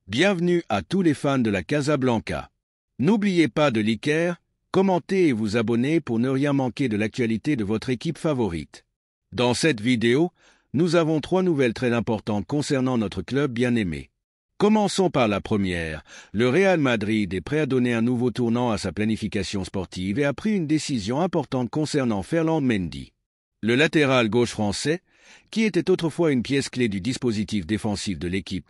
Bienvenue à tous les fans de la Casablanca. N'oubliez pas de liker, commenter et vous abonner pour ne rien manquer de l'actualité de votre équipe favorite. Dans cette vidéo, nous avons 3 nouvelles très importantes concernant notre club bien-aimé. Commençons par la première. Le Real Madrid est prêt à donner un nouveau tournant à sa planification sportive et a pris une décision importante concernant Ferland Mendy. Le latéral gauche français, qui était autrefois une pièce clé du dispositif défensif de l'équipe,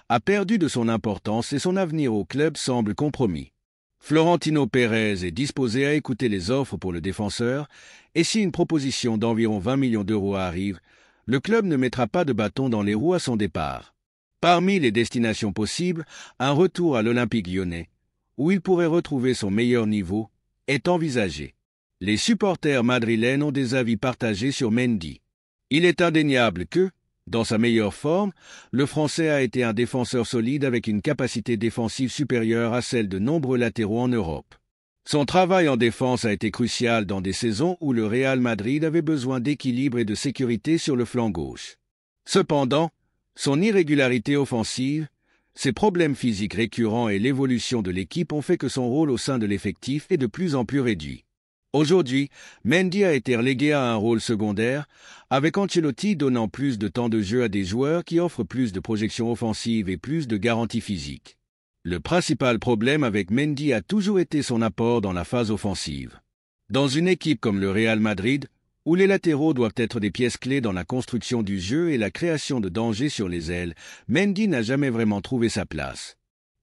a perdu de son importance et son avenir au club semble compromis. Florentino Pérez est disposé à écouter les offres pour le défenseur, et si une proposition d'environ 20 millions d'euros arrive, le club ne mettra pas de bâton dans les roues à son départ. Parmi les destinations possibles, un retour à l'Olympique lyonnais, où il pourrait retrouver son meilleur niveau, est envisagé. Les supporters madrilènes ont des avis partagés sur Mendy. Il est indéniable que, dans sa meilleure forme, le Français a été un défenseur solide avec une capacité défensive supérieure à celle de nombreux latéraux en Europe. Son travail en défense a été crucial dans des saisons où le Real Madrid avait besoin d'équilibre et de sécurité sur le flanc gauche. Cependant, son irrégularité offensive, ses problèmes physiques récurrents et l'évolution de l'équipe ont fait que son rôle au sein de l'effectif est de plus en plus réduit. Aujourd'hui, Mendy a été relégué à un rôle secondaire, avec Ancelotti donnant plus de temps de jeu à des joueurs qui offrent plus de projections offensives et plus de garanties physiques. Le principal problème avec Mendy a toujours été son apport dans la phase offensive. Dans une équipe comme le Real Madrid, où les latéraux doivent être des pièces clés dans la construction du jeu et la création de dangers sur les ailes, Mendy n'a jamais vraiment trouvé sa place.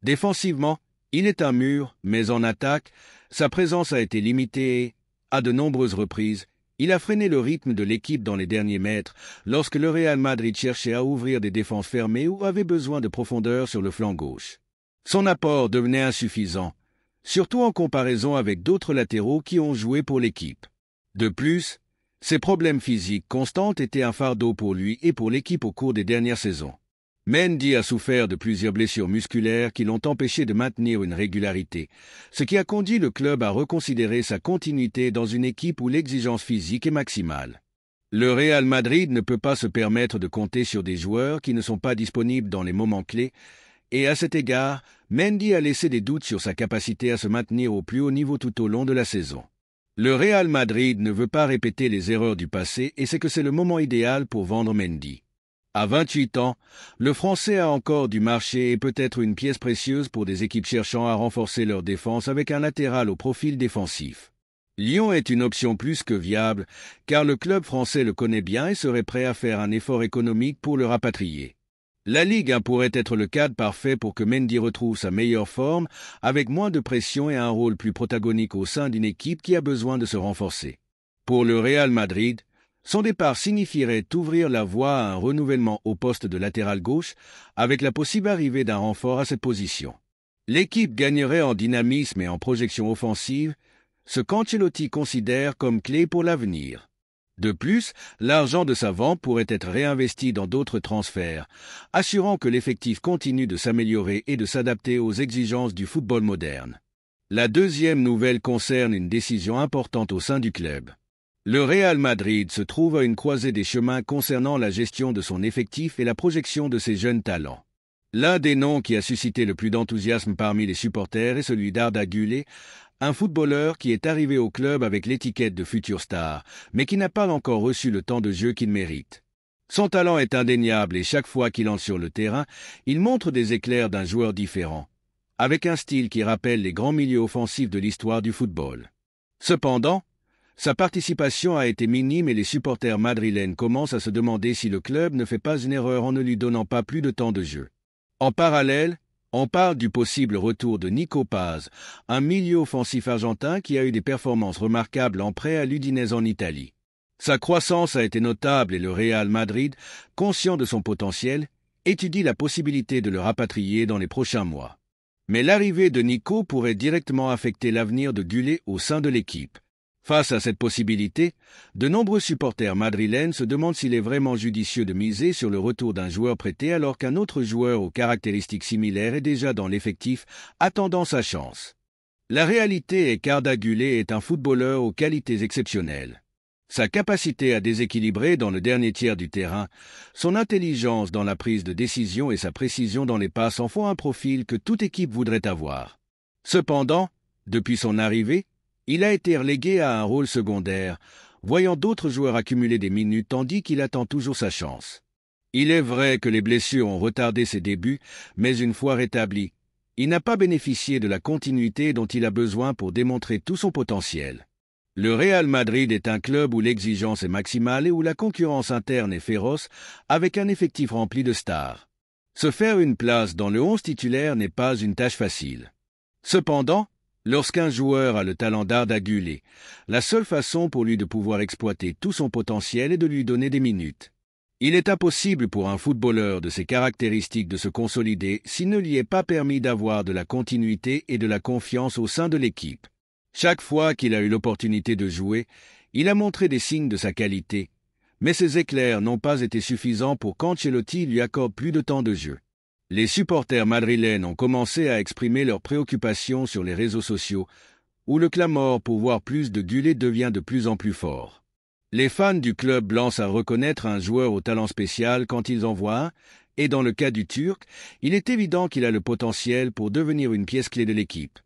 Défensivement, il est un mur, mais en attaque, sa présence a été limitée et, à de nombreuses reprises, il a freiné le rythme de l'équipe dans les derniers mètres lorsque le Real Madrid cherchait à ouvrir des défenses fermées ou avait besoin de profondeur sur le flanc gauche. Son apport devenait insuffisant, surtout en comparaison avec d'autres latéraux qui ont joué pour l'équipe. De plus, ses problèmes physiques constants étaient un fardeau pour lui et pour l'équipe au cours des dernières saisons. Mendy a souffert de plusieurs blessures musculaires qui l'ont empêché de maintenir une régularité, ce qui a conduit le club à reconsidérer sa continuité dans une équipe où l'exigence physique est maximale. Le Real Madrid ne peut pas se permettre de compter sur des joueurs qui ne sont pas disponibles dans les moments clés, et à cet égard, Mendy a laissé des doutes sur sa capacité à se maintenir au plus haut niveau tout au long de la saison. Le Real Madrid ne veut pas répéter les erreurs du passé et c'est que c'est le moment idéal pour vendre Mendy. À 28 ans, le Français a encore du marché et peut être une pièce précieuse pour des équipes cherchant à renforcer leur défense avec un latéral au profil défensif. Lyon est une option plus que viable, car le club français le connaît bien et serait prêt à faire un effort économique pour le rapatrier. La Ligue 1 pourrait être le cadre parfait pour que Mendy retrouve sa meilleure forme, avec moins de pression et un rôle plus protagonique au sein d'une équipe qui a besoin de se renforcer. Pour le Real Madrid, son départ signifierait ouvrir la voie à un renouvellement au poste de latéral gauche, avec la possible arrivée d'un renfort à cette position. L'équipe gagnerait en dynamisme et en projection offensive, ce qu'Ancelotti considère comme clé pour l'avenir. De plus, l'argent de sa vente pourrait être réinvesti dans d'autres transferts, assurant que l'effectif continue de s'améliorer et de s'adapter aux exigences du football moderne. La deuxième nouvelle concerne une décision importante au sein du club. Le Real Madrid se trouve à une croisée des chemins concernant la gestion de son effectif et la projection de ses jeunes talents. L'un des noms qui a suscité le plus d'enthousiasme parmi les supporters est celui d'Arda Güler, un footballeur qui est arrivé au club avec l'étiquette de futur star, mais qui n'a pas encore reçu le temps de jeu qu'il mérite. Son talent est indéniable et chaque fois qu'il entre sur le terrain, il montre des éclairs d'un joueur différent, avec un style qui rappelle les grands milieux offensifs de l'histoire du football. Cependant, sa participation a été minime et les supporters madrilènes commencent à se demander si le club ne fait pas une erreur en ne lui donnant pas plus de temps de jeu. En parallèle, on parle du possible retour de Nico Paz, un milieu offensif argentin qui a eu des performances remarquables en prêt à l'Udinese en Italie. Sa croissance a été notable et le Real Madrid, conscient de son potentiel, étudie la possibilité de le rapatrier dans les prochains mois. Mais l'arrivée de Nico pourrait directement affecter l'avenir de Güler au sein de l'équipe. Face à cette possibilité, de nombreux supporters madrilènes se demandent s'il est vraiment judicieux de miser sur le retour d'un joueur prêté alors qu'un autre joueur aux caractéristiques similaires est déjà dans l'effectif, attendant sa chance. La réalité est qu'Arda Güler est un footballeur aux qualités exceptionnelles. Sa capacité à déséquilibrer dans le dernier tiers du terrain, son intelligence dans la prise de décision et sa précision dans les passes en font un profil que toute équipe voudrait avoir. Cependant, depuis son arrivée, il a été relégué à un rôle secondaire, voyant d'autres joueurs accumuler des minutes tandis qu'il attend toujours sa chance. Il est vrai que les blessures ont retardé ses débuts, mais une fois rétabli, il n'a pas bénéficié de la continuité dont il a besoin pour démontrer tout son potentiel. Le Real Madrid est un club où l'exigence est maximale et où la concurrence interne est féroce, avec un effectif rempli de stars. Se faire une place dans le 11 titulaire n'est pas une tâche facile. Cependant, lorsqu'un joueur a le talent d'Arda Güler, la seule façon pour lui de pouvoir exploiter tout son potentiel est de lui donner des minutes. Il est impossible pour un footballeur de ses caractéristiques de se consolider s'il ne lui est pas permis d'avoir de la continuité et de la confiance au sein de l'équipe. Chaque fois qu'il a eu l'opportunité de jouer, il a montré des signes de sa qualité, mais ses éclairs n'ont pas été suffisants pour qu'Ancelotti lui accorde plus de temps de jeu. Les supporters madrilènes ont commencé à exprimer leurs préoccupations sur les réseaux sociaux, où le clamor pour voir plus de Güler devient de plus en plus fort. Les fans du club blanc savent reconnaître un joueur au talent spécial quand ils en voient un, et dans le cas du Turc, il est évident qu'il a le potentiel pour devenir une pièce clé de l'équipe.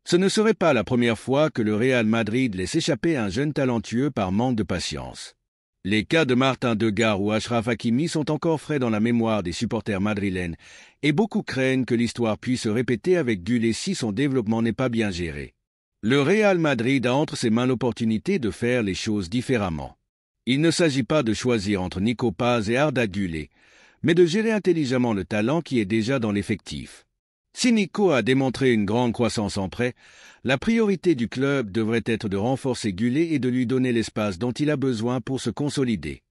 Ce ne serait pas la première fois que le Real Madrid laisse échapper un jeune talentueux par manque de patience. Les cas de Martin Degar ou Achraf Hakimi sont encore frais dans la mémoire des supporters madrilènes, et beaucoup craignent que l'histoire puisse se répéter avec Güler si son développement n'est pas bien géré. Le Real Madrid a entre ses mains l'opportunité de faire les choses différemment. Il ne s'agit pas de choisir entre Nico Paz et Arda Güler, mais de gérer intelligemment le talent qui est déjà dans l'effectif. Si Nico a démontré une grande croissance en prêt, la priorité du club devrait être de renforcer Güler et de lui donner l'espace dont il a besoin pour se consolider.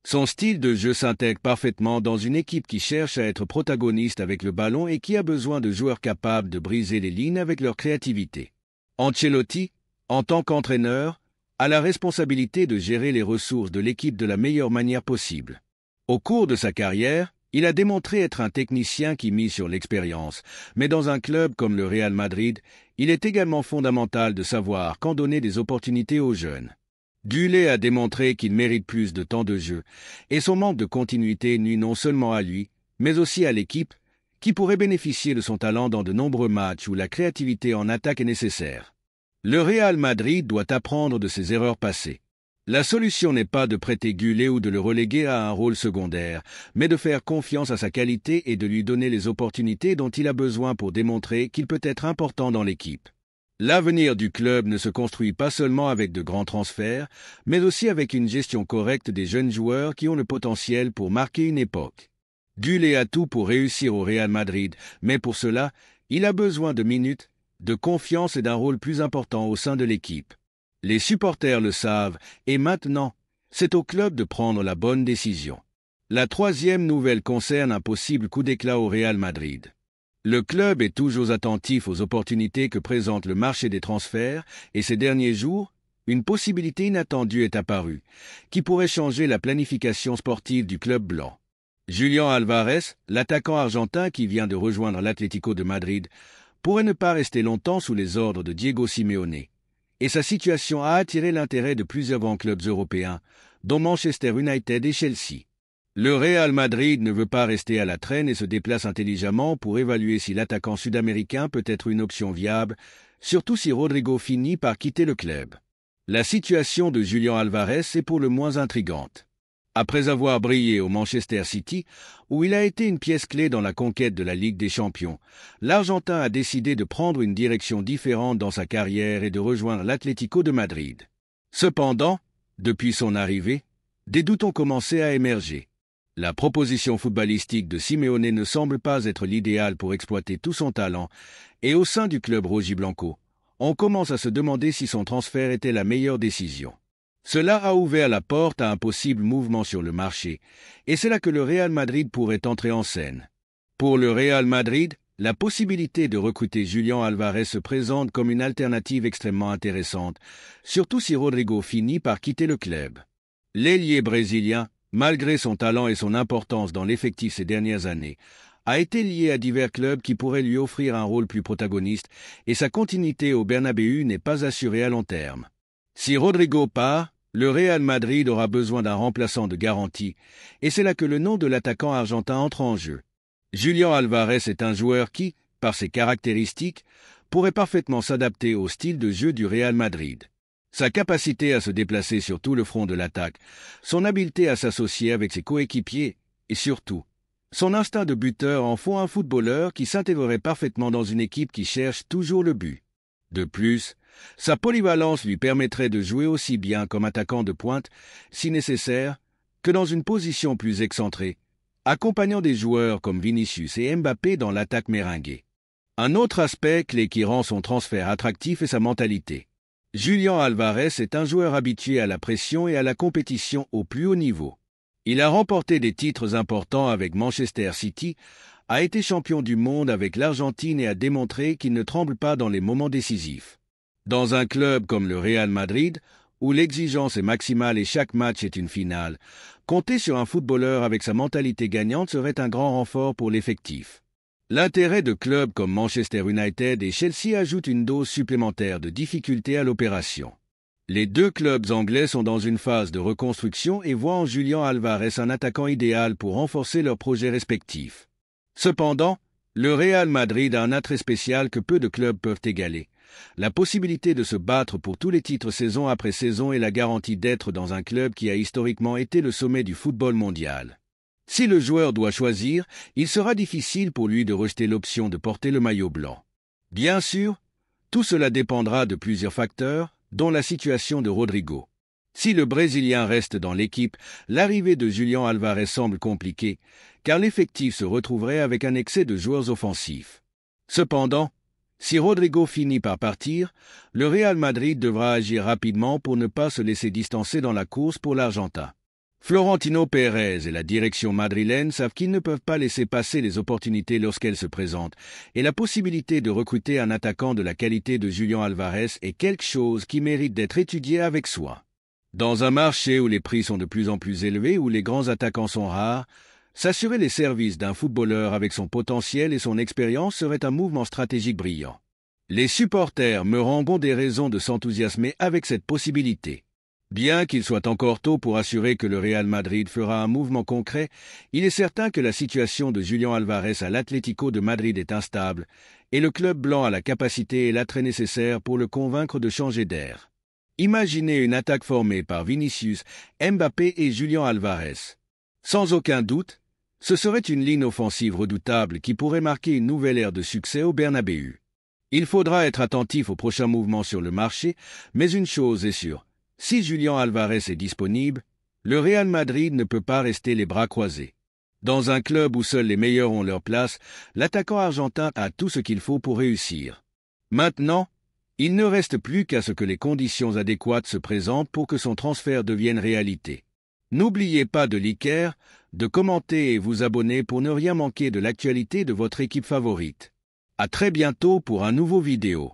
Son style de jeu s'intègre parfaitement dans une équipe qui cherche à être protagoniste avec le ballon et qui a besoin de joueurs capables de briser les lignes avec leur créativité. Ancelotti, en tant qu'entraîneur, a la responsabilité de gérer les ressources de l'équipe de la meilleure manière possible. Au cours de sa carrière, il a démontré être un technicien qui mise sur l'expérience, mais dans un club comme le Real Madrid, il est également fondamental de savoir quand donner des opportunités aux jeunes. Güler a démontré qu'il mérite plus de temps de jeu, et son manque de continuité nuit non seulement à lui, mais aussi à l'équipe, qui pourrait bénéficier de son talent dans de nombreux matchs où la créativité en attaque est nécessaire. Le Real Madrid doit apprendre de ses erreurs passées. La solution n'est pas de prêter Güler ou de le reléguer à un rôle secondaire, mais de faire confiance à sa qualité et de lui donner les opportunités dont il a besoin pour démontrer qu'il peut être important dans l'équipe. L'avenir du club ne se construit pas seulement avec de grands transferts, mais aussi avec une gestion correcte des jeunes joueurs qui ont le potentiel pour marquer une époque. Güler a tout pour réussir au Real Madrid, mais pour cela, il a besoin de minutes, de confiance et d'un rôle plus important au sein de l'équipe. Les supporters le savent, et maintenant, c'est au club de prendre la bonne décision. La troisième nouvelle concerne un possible coup d'éclat au Real Madrid. Le club est toujours attentif aux opportunités que présente le marché des transferts, et ces derniers jours, une possibilité inattendue est apparue, qui pourrait changer la planification sportive du club blanc. Julián Álvarez, l'attaquant argentin qui vient de rejoindre l'Atlético de Madrid, pourrait ne pas rester longtemps sous les ordres de Diego Simeone. Et sa situation a attiré l'intérêt de plusieurs grands clubs européens, dont Manchester United et Chelsea. Le Real Madrid ne veut pas rester à la traîne et se déplace intelligemment pour évaluer si l'attaquant sud-américain peut être une option viable, surtout si Rodrigo finit par quitter le club. La situation de Julián Álvarez est pour le moins intrigante. Après avoir brillé au Manchester City, où il a été une pièce clé dans la conquête de la Ligue des Champions, l'Argentin a décidé de prendre une direction différente dans sa carrière et de rejoindre l'Atlético de Madrid. Cependant, depuis son arrivée, des doutes ont commencé à émerger. La proposition footballistique de Simeone ne semble pas être l'idéal pour exploiter tout son talent, et au sein du club rojiblanco, on commence à se demander si son transfert était la meilleure décision. Cela a ouvert la porte à un possible mouvement sur le marché, et c'est là que le Real Madrid pourrait entrer en scène. Pour le Real Madrid, la possibilité de recruter Julián Álvarez se présente comme une alternative extrêmement intéressante, surtout si Rodrigo finit par quitter le club. L'ailier brésilien, malgré son talent et son importance dans l'effectif ces dernières années, a été lié à divers clubs qui pourraient lui offrir un rôle plus protagoniste, et sa continuité au Bernabéu n'est pas assurée à long terme. Si Rodrigo part, le Real Madrid aura besoin d'un remplaçant de garantie, et c'est là que le nom de l'attaquant argentin entre en jeu. Julián Álvarez est un joueur qui, par ses caractéristiques, pourrait parfaitement s'adapter au style de jeu du Real Madrid. Sa capacité à se déplacer sur tout le front de l'attaque, son habileté à s'associer avec ses coéquipiers, et surtout, son instinct de buteur en font un footballeur qui s'intégrerait parfaitement dans une équipe qui cherche toujours le but. De plus, sa polyvalence lui permettrait de jouer aussi bien comme attaquant de pointe, si nécessaire, que dans une position plus excentrée, accompagnant des joueurs comme Vinicius et Mbappé dans l'attaque méringuée. Un autre aspect clé qui rend son transfert attractif est sa mentalité. Julián Álvarez est un joueur habitué à la pression et à la compétition au plus haut niveau. Il a remporté des titres importants avec Manchester City, a été champion du monde avec l'Argentine et a démontré qu'il ne tremble pas dans les moments décisifs. Dans un club comme le Real Madrid, où l'exigence est maximale et chaque match est une finale, compter sur un footballeur avec sa mentalité gagnante serait un grand renfort pour l'effectif. L'intérêt de clubs comme Manchester United et Chelsea ajoute une dose supplémentaire de difficulté à l'opération. Les deux clubs anglais sont dans une phase de reconstruction et voient en Julián Álvarez un attaquant idéal pour renforcer leurs projets respectifs. Cependant, le Real Madrid a un attrait spécial que peu de clubs peuvent égaler. La possibilité de se battre pour tous les titres saison après saison et la garantie d'être dans un club qui a historiquement été le sommet du football mondial. Si le joueur doit choisir, il sera difficile pour lui de rejeter l'option de porter le maillot blanc. Bien sûr, tout cela dépendra de plusieurs facteurs, dont la situation de Rodrigo. Si le Brésilien reste dans l'équipe, l'arrivée de Julián Álvarez semble compliquée, car l'effectif se retrouverait avec un excès de joueurs offensifs. Cependant, si Rodrigo finit par partir, le Real Madrid devra agir rapidement pour ne pas se laisser distancer dans la course pour l'Argentin. Florentino Pérez et la direction madrilène savent qu'ils ne peuvent pas laisser passer les opportunités lorsqu'elles se présentent, et la possibilité de recruter un attaquant de la qualité de Julián Álvarez est quelque chose qui mérite d'être étudié avec soin. Dans un marché où les prix sont de plus en plus élevés, où les grands attaquants sont rares, s'assurer les services d'un footballeur avec son potentiel et son expérience serait un mouvement stratégique brillant. Les supporters merengues ont des raisons de s'enthousiasmer avec cette possibilité. Bien qu'il soit encore tôt pour assurer que le Real Madrid fera un mouvement concret, il est certain que la situation de Julián Álvarez à l'Atlético de Madrid est instable, et le club blanc a la capacité et l'attrait nécessaire pour le convaincre de changer d'air. Imaginez une attaque formée par Vinicius, Mbappé et Julián Álvarez. Sans aucun doute, ce serait une ligne offensive redoutable qui pourrait marquer une nouvelle ère de succès au Bernabéu. Il faudra être attentif aux prochains mouvements sur le marché, mais une chose est sûre. Si Julián Álvarez est disponible, le Real Madrid ne peut pas rester les bras croisés. Dans un club où seuls les meilleurs ont leur place, l'attaquant argentin a tout ce qu'il faut pour réussir. Maintenant, il ne reste plus qu'à ce que les conditions adéquates se présentent pour que son transfert devienne réalité. N'oubliez pas de liker, de commenter et vous abonner pour ne rien manquer de l'actualité de votre équipe favorite. À très bientôt pour un nouveau vidéo.